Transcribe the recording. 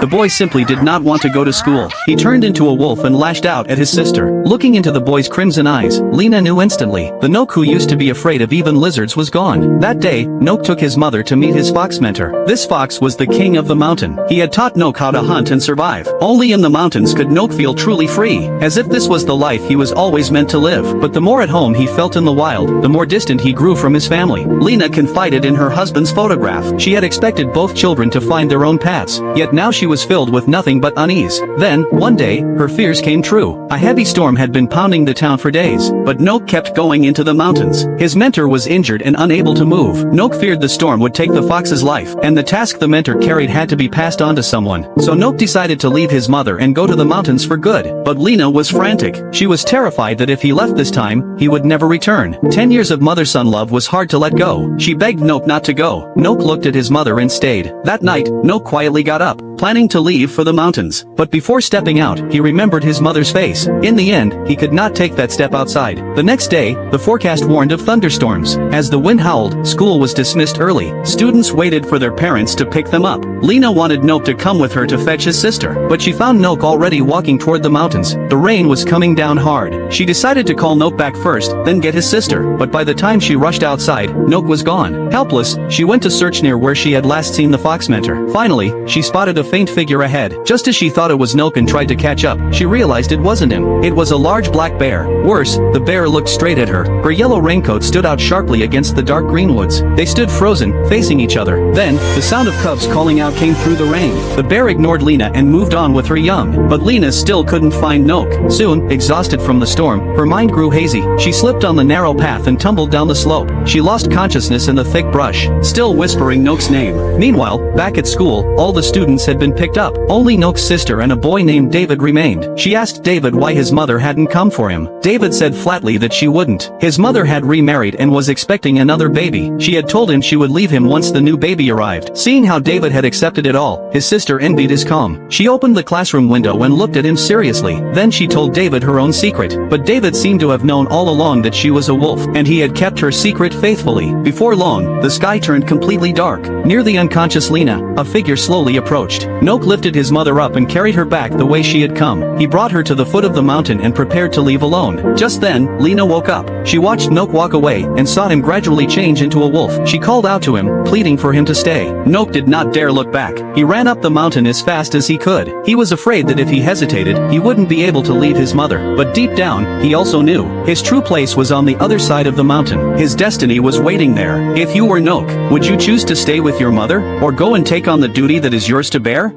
the boy simply did not want to go to school. He turned into a wolf and lashed out at his sister. Looking into the boy's crimson eyes, Lena knew instantly. The Nook who used to be afraid of even lizards was gone. That day, Nook took his mother to meet his fox mentor. This fox was the king of the mountain. He had taught Nook how to hunt and survive. Only in the mountains could Nook feel truly free, as if this was the life he was always meant to live. But the more at home he felt in the wild, the more distant he grew from his family. Lena confided in her husband's photograph. She had expected both children to find their own paths, yet now she was filled with nothing but unease. Then, one day, her fears came true. A heavy storm had been pounding the town for days, but Nook kept going into the mountains. His mentor was injured and unable to move. Nook feared the storm would take the fox's life, and the task the mentor carried had to be passed on to someone. So Nook decided to leave his mother and go to the mountains for good. But Lena was frantic. She was terrified that if he left this time, he would never return. 10 years of mother-son love was hard to let go. She begged Nook not to go. Nook looked at his mother and stayed. That night, Nook quietly got up, planning to leave for the mountains. But before stepping out, he remembered his mother's face. In the end, he could not take that step outside. The next day, the forecast warned of thunderstorms. As the wind howled, school was dismissed early. Students waited for their parents to pick them up. Lena wanted Nook to come with her to fetch his sister, but she found Nook already walking toward the mountains. The rain was coming down hard. She decided to call Nook back first, then get his sister. But by the time she rushed outside, Nook was gone. Helpless, she went to search near where she had last seen the fox mentor. Finally, she spotted a faint figure ahead. Just as she thought it was Nook and tried to catch up, she realized it wasn't him. It was a large black bear. Worse, the bear looked straight at her. Her yellow raincoat stood out sharply against the dark green woods. They stood frozen, facing each other. Then, the sound of cubs calling out came through the rain. The bear ignored Lena and moved on with her young. But Lena still couldn't find Nook. Soon, exhausted from the storm, her mind grew hazy. She slipped on the narrow path and tumbled down the slope. She lost consciousness in the thick brush, still whispering Nook's name. Meanwhile, back at school, all the students had been picked up. Only Nook's sister and a boy named David remained. She asked David why his mother hadn't come for him. David said flatly that she wouldn't. His mother had remarried and was expecting another baby. She had told him she would leave him once the new baby arrived. Seeing how David had accepted it all, his sister envied his calm. She opened the classroom window and looked at him seriously. Then she told David her own secret. But David seemed to have known all along that she was a wolf, and he had kept her secret faithfully. Before long, the sky turned completely dark. Near the unconscious Lena, a figure slowly approached. Nook lifted his mother up and carried her back the way she had come. He brought her to the foot of the mountain and prepared to leave alone. Just then, Lena woke up. She watched Nook walk away and saw him gradually change into a wolf. She called out to him, pleading for him to stay. Nook did not dare look back. He ran up the mountain as fast as he could. He was afraid that if he hesitated, he wouldn't be able to leave his mother. But deep down, he also knew his true place was on the other side of the mountain. His destiny was waiting there. If you were Nook, would you choose to stay with your mother, or go and take on the duty that is yours to bear?